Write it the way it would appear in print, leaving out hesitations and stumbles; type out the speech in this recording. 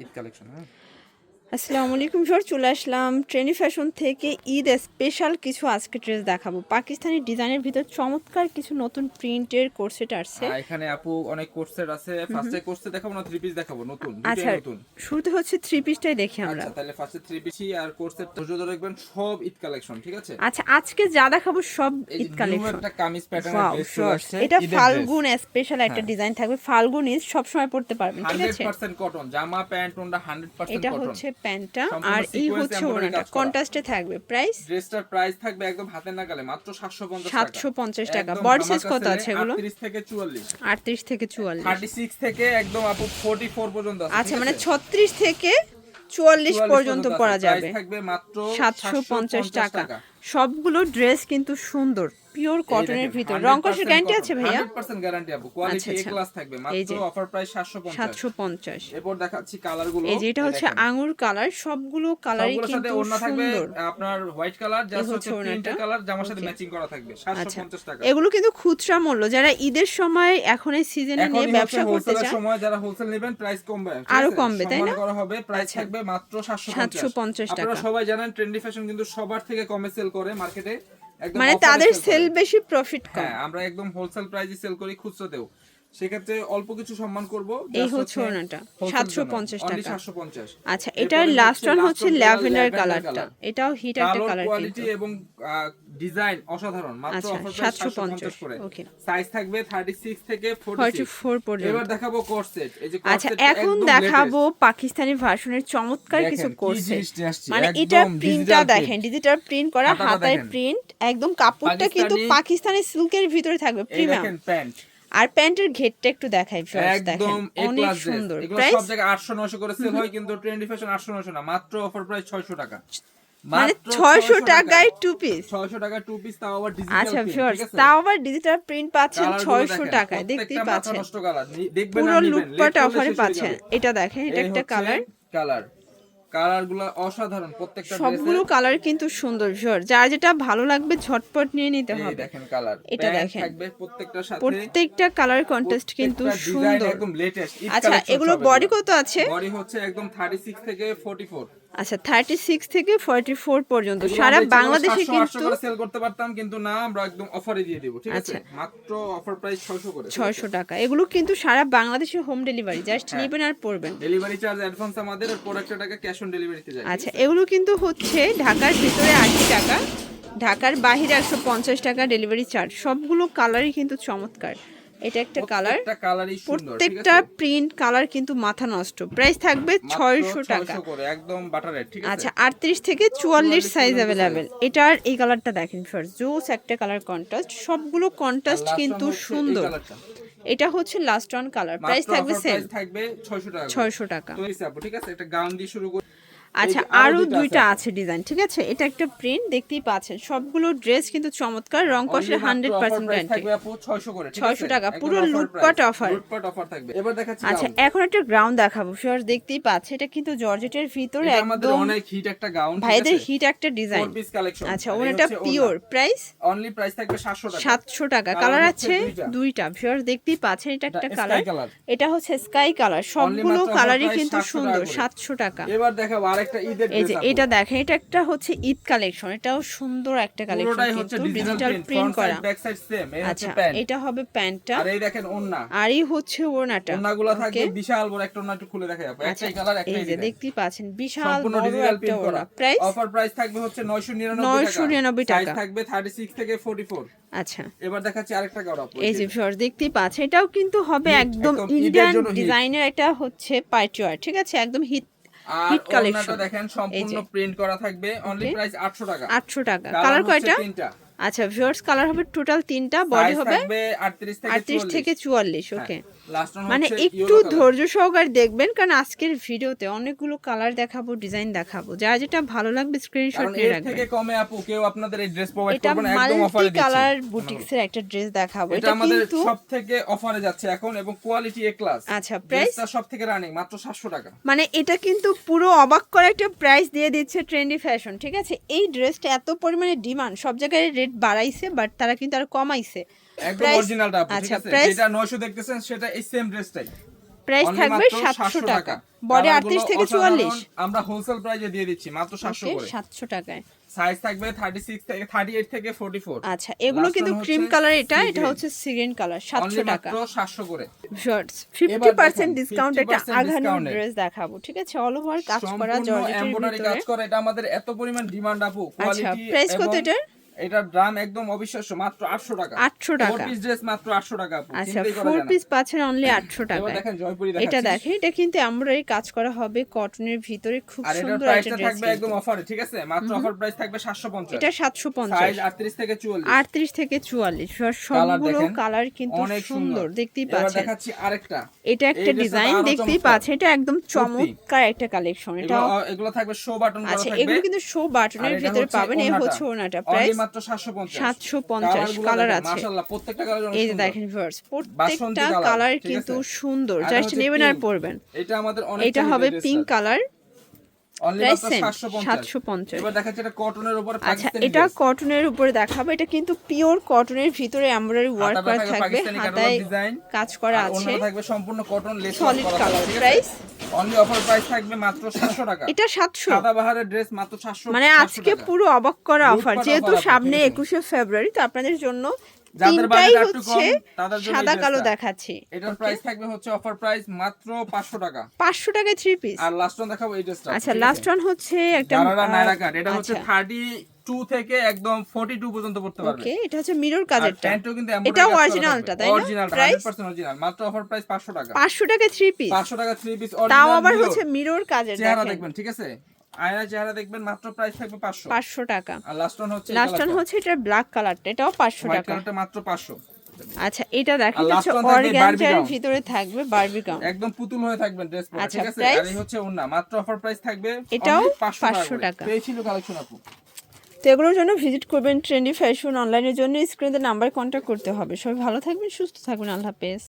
Eid collection. হ্যাঁ, আসসালামু আলাইকুম ভিউয়ার, চলে আসলাম ট্রেন্ডি ফ্যাশন থেকে ঈদ স্পেশাল কিছু আজকে ড্রেস দেখাবো। পাকিস্তানি ডিজাইনের ভিতর চমৎকার কিছু নতুন প্রিন্টের কোর্সেট আসছে। এখানে আপু অনেক কোর্সের আছে। ফার্স্টে কোর্সে দেখাবো না থ্রি পিস দেখাবো? নতুন দুইটাই আচ্ছা, নতুন। শুরুতে হচ্ছে থ্রি পিসটাই দেখি আমরা। আচ্ছা, তাহলে ফার্স্টে থ্রি পিসই আর কোর্সের ধৈর্য ধরে রাখবেন, সব ঈদ কালেকশন, ঠিক আছে? আচ্ছা, আজকে যা দেখাবো সব এই যে ঈদ নিউ কালেকশন। একটা কামিজ প্যাটার্নের ওয়াও ড্রেস চলে শর্টস, আসছে, এটা ঈদের ড্রেস। ফাল্গুন স্পেশাল একটা হ্যাঁ, ডিজাইন থাকবে। ফাল্গুন ঈদ সবসময় পড়তে পারবেন, ঠিক আছে? 100% কটন জামা, প্যান্ট, ওন্ডা 100% এটা কটন। হচ্ছে প্যান্টটা সম্পূর্ণ আর এই সিকোয়েন্স হচ্ছে এমব্রয়ডারি ওড়নাটা, কাজ করা। কন্ট্রাস্টে থাকবে। প্রাইস ড্রেসটার প্রাইস থাকবে একদম হাতের নাগালে, মাত্র 750 টাকা। 750 টাকা। একদম বডি সাইজ ধামাকা কত সেলে, আছে এগুলো? 38 থেকে 44, 38 থেকে 44। 36 থেকে একদম আপু 44 পর্যন্ত আছে, আচ্ছা, ঠিক মানে আছে? 36 থেকে 44 44 পর্যন্ত পর্যন্ত পরা আছে। প্রাইস যাবে। থাকবে মাত্র 750 750 টাকা। টাকা। সবগুলো ড্রেস কিন্তু সুন্দর, পিওর এই কটনের দেখেন ভিতর। 100% রংকশের গ্যারান্টি কটন, আছে ভাইয়া? 100% গ্যারান্টি আপু। আচ্ছা কোয়ালিটি এ আচ্ছা, ক্লাস থাকবে। এই মাত্র যে অফার প্রাইস 750। 750। এরপর দেখাচ্ছি কালার গুলো। এই যে এটা এই হচ্ছে দেখেন আঙুর কালার, সবগুলো কালারই সবগুলোর সাথে কিন্তু ওড়না থাকবে সুন্দর। আপনার হোয়াইট কালার, এই জাস্ট হচ্ছে হচ্ছে ওড়নাটা। প্রিন্টের কালার, জামার সাথে ওকে, ম্যাচিং করা থাকবে। আচ্ছা। 750 টাকা। এগুলো কিন্তু খুচরা মূল্য, যারা ঈদের সময় এখন এই সিজনে নিয়ে এখনই হচ্ছে ব্যবসা করতে হোলসেলের চান সময়, যারা হোলসেল নেবেন প্রাইস কমবে, ঠিক আরো আছে? কমবে, তাই সম্মান না? করা হবে। প্রাইস আচ্ছা, থাকবে মাত্র 750। 750 আপনারা টাকা। সবাই জানেন ট্রেন্ডি ফ্যাশন কিন্তু সবার থেকে কমে সেল করে মার্কেটে, একদম মানে অফারে তাদের সেল সেল করে। বেশি, প্রফিট কম। হ্যাঁ, আমরা একদম হোলসেল প্রাইসে সেল করি খুচরাতেও। সেক্ষেত্রে অল্প কিছু সম্মান করব, এই জাস্ট হচ্ছে হচ্ছে ওড়নাটা, হোলসেল জন্য 750 অনলি টাকা। 750। আচ্ছা, এটার এরপরে লাস্ট ওয়ান হচ্ছে লাস্ট কালার ল্যাভেন্ডার ল্যাভেন্ডার কালারটা। কালার। এটাও হিট একটা কালার কালার কিন্তু। কোয়ালিটি এবং ডিজাইন অসাধারণ। মাত্র আচ্ছা, অফার প্রাইস 750। 750 করে। ওকে, সাইজ থাকবে 36 থেকে 46। 44 এবার পর্যন্ত। দেখাবো কর্সেট। এই যে আচ্ছা, কর্সেট এখন একদম দেখাবো লেটেস্ট। পাকিস্তানি ভার্সনের চমৎকার কিছু দেখেন কি করছে। জিনিস নিয়ে আসছি, মানে এটার একদম প্রিন্টটা ডিজিটাল দেখেন, প্রিন্ট। ডিজিটাল প্রিন্ট করা, হাতাটা হাতায় দেখেন প্রিন্ট, একদম কাপড়টা কিন্তু পাকিস্তানি। পাকিস্তানি সিল্কের ভিতরে থাকবে, এই প্রিমিয়াম। দেখেন প্যান্ট, আর প্যান্টের ঘেরটা একটু দেখাই ফ্রেন্ডস, দেখেন একদম এ অনেক ক্লাস ড্রেস। সুন্দর। এগুলো প্রাইস সব জায়গায় 800 900 করে সেল হয়, কিন্তু ট্রেন্ডি ফ্যাশন 800 900 না, মাত্র অফার প্রাইস 600 টাকা। মানে মাত্র 600 600 টাকায় টু পিস। 600 টাকা টু পিস, তাও আবার ডিজিটাল আচ্ছা প্রিন্ট, ভিউয়ার্স, ঠিক আছে? তাও আবার ডিজিটাল প্রিন্ট পাচ্ছেন কালার গুলো 600 দেখেন, টাকায়, দেখতেই প্রত্যেকটা মাথা পাচ্ছেন। নষ্ট কালার। দেখবেন পুরো আর নিবেন, লেট লুটপাট করলে অফারে শেষ হয়ে পাচ্ছেন। যাবে। এটা দেখেন, এটা এই একটা হচ্ছে কালার। কালার। কালার গুলো অসাধারণ প্রত্যেকটা ড্রেসে। সবগুলো কালার কিন্তু সুন্দর ভিউয়ার, যার যেটা ভালো লাগবে ঝটপট নিয়ে নিতে এই হবে। দেখেন কালার, এটা প্যান্ট দেখেন, থাকবে প্রত্যেকটার সাথে। প্রত্যেকটা কালার কন্ট্রাস্ট কিন্তু প্রত্যেকটা ডিজাইন সুন্দর। একদম লেটেস্ট ঈদ আচ্ছা, কালেকশন এগুলো সব। বডি কত আছে? বডি হচ্ছে একদম 36 থেকে 44। আচ্ছা, 36 থেকে 44 পর্যন্ত। এগুলো সারা আমরা ইচ্ছা করলে বাংলাদেশে 700 800 কিন্তু। করে সেল করতে পারতাম, কিন্তু না, আমরা একদম অফারে দিয়ে দেব, ঠিক আছে? আচ্ছা, মাত্র অফার প্রাইস 600 করে, ঠিক আছে? 600 টাকা। এগুলো কিন্তু সারা বাংলাদেশে হোম ডেলিভারি, জাস্ট হ্যাঁ, নেবেন আর পড়বেন। ডেলিভারি চার্জ অ্যাডভান্স আমাদের, আর প্রোডাক্টের টাকা ক্যাশ অন ডেলিভারিতে যায়, ঠিক আচ্ছা, আছে? এগুলো কিন্তু হচ্ছে ঢাকার ভিতরে 80 টাকা, ঢাকার বাহিরে 150 টাকা ডেলিভারি চার্জ। সবগুলো কালারই কিন্তু চমৎকার। এটা একটা কালার, প্রত্যেকটা কালারই সুন্দর, ঠিক প্রত্যেকটা আছে? প্রিন্ট কালার কিন্তু মাথা নষ্ট। প্রাইস থাকবে মাত্র 600 টাকা। 600 করে, একদম বাটার রেট, ঠিক আছে? আচ্ছা, 38 থেকে 44 সাইজ পর্যন্ত অ্যাভেলেবেল। size। এটার এই কালারটা দেখেন ফার্স্ট, জোস একটা কালার কন্ট্রাস্ট, সবগুলো আর কন্ট্রাস্ট লাস্ট কিন্তু হচ্ছে এই সুন্দর। কালারটা। এটা হচ্ছে লাস্ট ওয়ান কালার, প্রাইস মাত্র থাকবে অফার সেম, প্রাইস থাকবে 600 টাকা করে। 600 টাকা। তো এই সাপো, ঠিক আছে? একটা গাউন দিয়ে শুরু করি। এই আচ্ছা, যে আরো আরো দুইটা দুইটা আপু। আছে ডিজাইন, ঠিক আছে? এটা একটা প্রিন্ট, দেখতেই পাচ্ছেন। সবগুলো ড্রেস কিন্তু চমৎকার, রং অনলি কষের মাত্র অফার 100% প্রাইস গ্যারান্টি। থাকবে আপু 600 করে, ঠিক আছে? 600 টাকা, একদম পুরো অফার লুটপাট প্রাইস, অফার। লুটপাট অফার থাকবে। এবার দেখাচ্ছি আচ্ছা, গাউন। এখন একটা গ্রাউন্ড দেখাবো ভিউয়ার্স, দেখতেই পাচ্ছে। এটা কিন্তু জর্জেটের ভিতরে এটা আমাদের একদম অনেক হিট একটা গাউন, ঠিক ভাইদের আছে? হিট একটা ডিজাইন। 4 piece collection. আচ্ছা, আর এই ওনাটা হচ্ছে ওড়না। পিওর। প্রাইস অনলি প্রাইস থাকবে 700 টাকা। 700 টাকা। কালার কালার হচ্ছে আছে দুইটা। দুইটা ভিউয়ার্স, দেখতেই পাচ্ছেন। এটা এটা একটা স্কাই কালার, কালার। এটা হচ্ছে স্কাই কালার। অনলি সবগুলো মাত্র অফার কালারই প্রাইস কিন্তু 700 টাকা সুন্দর, করে। 700 টাকা। এবার দেখাবো আরেকটা ঈদের এই ড্রেস যে আপু। এটা দেখেন, এটা একটা হচ্ছে ঈদ কালেকশন, এটাও সুন্দর একটা কালেকশন পুরোটাই হচ্ছে কিন্তু digital digital print, print front side করা। Back side same. এই হচ্ছে আচ্ছা, প্যান্ট, এটা হবে প্যান্টটা, আর এই দেখেন ওড়না। আর এই হচ্ছে ওড়নাটা। ওড়নাগুলো থাকবে ওকে, বিশাল বড়, একটা ওড়না একটু খুলে দেখা যাবে। আচ্ছা, একটাই কালার, এই একটাই যে ডিজাইন। দেখতেই পাচ্ছেন, বিশাল সম্পূর্ণ বড় ডিজিটাল একটা প্রিন্ট করা। ওড়না। প্রাইস অফার প্রাইস থাকবে হচ্ছে 999 টাকা। 999 সাইজ টাকা। থাকবে 36 থেকে 44। আচ্ছা, এবার দেখাচ্ছি আরেকটা কালার আপু। এই যে ভিউয়ার্স দেখতেই পাচ্ছেন, এটাও কিন্তু হবে হিট, একদম একদম ঈদের ইন্ডিয়ান জন্য হিট। ডিজাইনের। এটা হচ্ছে পার্টি ওয়্যার, ঠিক আছে? একদম হিট, আর হিট ওড়নাটা কালেকশন। দেখেন এই সম্পূর্ণ যে প্রিন্ট করা থাকবে। অনলি ওকে, প্রাইস 800 টাকা। 800 টাকা। কালার কালার হচ্ছে কয়টা? তিনটা। আচ্ছা ভিউয়ার্স, কালার হবে টোটাল 3টা, বডি সাইজ হবে থাকবে 38 থেকে 38 থেকে 44। হ্যাঁ, ওকে, লাস্ট ওয়ান মানে হচ্ছে একটু ইয়েলো কালার। ধৈর্য সহকারে দেখবেন, কারণ আজকের ভিডিওতে অনেকগুলো কালার দেখাবো, ডিজাইন দেখাবো। যার যেটা ভালো লাগবে স্ক্রিনশট কারণ নিয়ে এর রাখবেন। থেকে কমে আপু কেউ আপনাদের এই ড্রেস প্রোভাইড এটা করবে না, একদম মাল্টি অফারে দিচ্ছি। কালার বুটিক্সের একটা ড্রেস দেখাবো। এটা এটা আমাদের কিন্তু সব থেকে অফারে যাচ্ছে এখন, এবং কোয়ালিটি এ ক্লাস। আচ্ছা, প্রাইস ড্রেসটা সব থেকে রানিং, মাত্র 700 টাকা। মানে এটা কিন্তু পুরো অবাক করা একটা প্রাইস দিয়ে দিচ্ছে ট্রেন্ডি ফ্যাশন, ঠিক আছে? এই ড্রেসটা এত পরিমাণে ডিমান্ড, সব জায়গায় রেট বাড়াইছে, বাট তারা কিন্তু আর কমাইছে একদম প্রাইস। অরিজিনালটা আপু, ঠিক আচ্ছা, আছে? প্রাইস যেটা 900 দেখতেছেন সেটা এই সেম ড্রেসটাই। প্রাইস Only থাকবে মাত্র 700 টাকা। টাকা। বডি কালারগুলো 38 থেকে অসাধারণ। 44 আমরা হোলসেল প্রাইসে দিয়ে দিচ্ছি মাত্র 700 ওকে করে। 700 টাকায়। সাইজ থাকবে 36 থেকে 38 থেকে 44। আচ্ছা, এগুলো Last কিন্তু one ক্রিম হচ্ছে কালার, এটা sea এটা green। হচ্ছে সিগ্রিন কালার, Only 700 টাকা। মাত্র 700 করে। শর্টস এবার 50% দেখেন, ডিসকাউন্ট, এটা 50% আঘানো discount এ। ড্রেস দেখাবো, ঠিক আছে? অল ওভার কাজ করা সম্পূর্ণ জর্জেটের এমব্রয়ডারি ভিতরে। কাজ করা, এটা আমাদের এত পরিমাণ ডিমান্ড আপু, আচ্ছা, কোয়ালিটি প্রাইস কত এবং এটার? এটার দাম একদম অবিশ্বাস্য, মাত্র 800 টাকা। 800 টাকা। 4 পিস ড্রেস মাত্র 800 টাকা আপু, আচ্ছা, চিন্তাই করা 4 যায় না। পিস পাচ্ছেন অনলি 800 এবার টাকায়। দেখেন জয়পুরি এটা দেখাচ্ছি। দেখেন, এটা কিন্তু এমব্রয়ডারি কাজ করা হবে কটনের ভিতরে, খুব আর এটার সুন্দর একটা প্রাইসটা ড্রেস। থাকবে একদম অফারে, ঠিক আছে? মাত্র অফার প্রাইস থাকবে 750। এটা 750, সাইজ 38 থেকে 44। 38 থেকে 44। কালার সবগুলো দেখেন, কালার কিন্তু অনেক সুন্দর, দেখতেই এবার পাচ্ছেন। দেখাচ্ছি আরেকটা। এটা একটা এই ড্রেসটা ডিজাইন আরো দেখতেই চমৎকার। পাচ্ছেন, এটা একদম চমৎকার একটা কালেকশন। এটা এগুলো থাকবে শো বাটন করা আচ্ছা, থাকবে। এগুলো কিন্তু শো আর বাটনের এটা ভিতরে হচ্ছে পাবেন। এই ওড়নাটা। হচ্ছে ওনাটা, Only প্রাইস মাত্র 750। 750 কালার আছে। মাশাআল্লাহ, প্রত্যেকটা কালার অনেক এই যে সুন্দর। দেখেন ভিউয়ার্স, বাসন্তী প্রত্যেকটা কালার, কালার ঠিক কিন্তু আছে? সুন্দর, আর জাস্ট হচ্ছে নেবেন আর pink। পরবেন। এটা আমাদের অনেক এটা হবে পিঙ্ক কালার, অনলি প্রাইস মাত্র সেম 750। 750। এবার দেখাচ্ছি এটা কটনের উপরে আচ্ছা, পাকিস্তানি এটা ড্রেস। কটনের উপরে দেখাবো। এটা কিন্তু পিওর কটনের ভিতরে এমব্রয়ডারি ওয়ার্ক হাতাটা করা থাকবে থাকবে, পাকিস্তানি হাতায় ক্যাটালগ ডিজাইন, কাজ করা আর আছে, ওড়নাটা থাকবে সম্পূর্ণ কটন লেস সলিড করা কালার। থাকবে, ঠিক আছে? প্রাইস অনলি অফার প্রাইস থাকবে মাত্র 700 টাকা। এটা 700। সাদাবাহারের ড্রেস মাত্র 700। মানে আজকে পুরো অবাক করা অফার, লুটপাট যেহেতু offer আপু, সামনে ঠিক আছে? 21শে ফেব্রুয়ারি, তো আপনাদের জন্য যাদের তিনটাই বাজেট একটু হচ্ছে কম তাদের জন্য এই সাদা কালো ড্রেসটা। দেখাচ্ছি। এটার প্রাইস থাকবে হচ্ছে অফার প্রাইস মাত্র 500 টাকা। 500 টাকায় 3 পিস। আর লাস্ট ওয়ান দেখাবো এই ড্রেসটা। আচ্ছা, লাস্ট ওয়ান হচ্ছে একটা জারারা নাইরা কাট, এটা হচ্ছে আচ্ছা, 32 থেকে একদম 42 পর্যন্ত পড়তে পারবে। ওকে, এটা হচ্ছে মিরর আর কাজেরটা। প্যান্টও কিন্তু এটা এমব্রয়ডারি অরিজিনালটা, তাই না? অরিজিনালটা প্রাইস 100% অরিজিনাল, মাত্র অফার প্রাইস 500 টাকা। 500 টাকায় 3 পিস, 500 টাকা 3 পিস তাও অরিজিনাল। আবার হচ্ছে মিরর কাজের। চেহারা দেখেন, দেখবেন, ঠিক আছে? আয়না চেহারা দেখবেন, মাত্র প্রাইস থাকবে 500। 500 টাকা। আর লাস্ট ওয়ান হচ্ছে লাস্ট ওয়ান হচ্ছে এটা ব্ল্যাক কালারটা, এটাও 500 হোয়াইট টাকা। কালারটা মাত্র 500। আচ্ছা, এটা দেখেন, আর last হচ্ছে one থাকবে অর্গানজার Barbie gown। ভিতরে থাকবে বারবি গাউন। একদম পুতুল হয়ে থাকবেন ড্রেস পরে, আচ্ছা, ঠিক আছে? price? আর এই হচ্ছে ওন্না, মাত্র অফার প্রাইস থাকবে এটাও only 500 টাকা। পেয়েছিল কালেকশন আপু। তো এগুলোর জন্য ভিজিট করবেন ট্রেন্ডি ফ্যাশন অনলাইনের জন্য। স্ক্রিনে নাম্বার কন্ট্যাক্ট করতে হবে। সবাই ভালো থাকবেন, সুস্থ থাকবেন, আল্লাহ হাফেজ।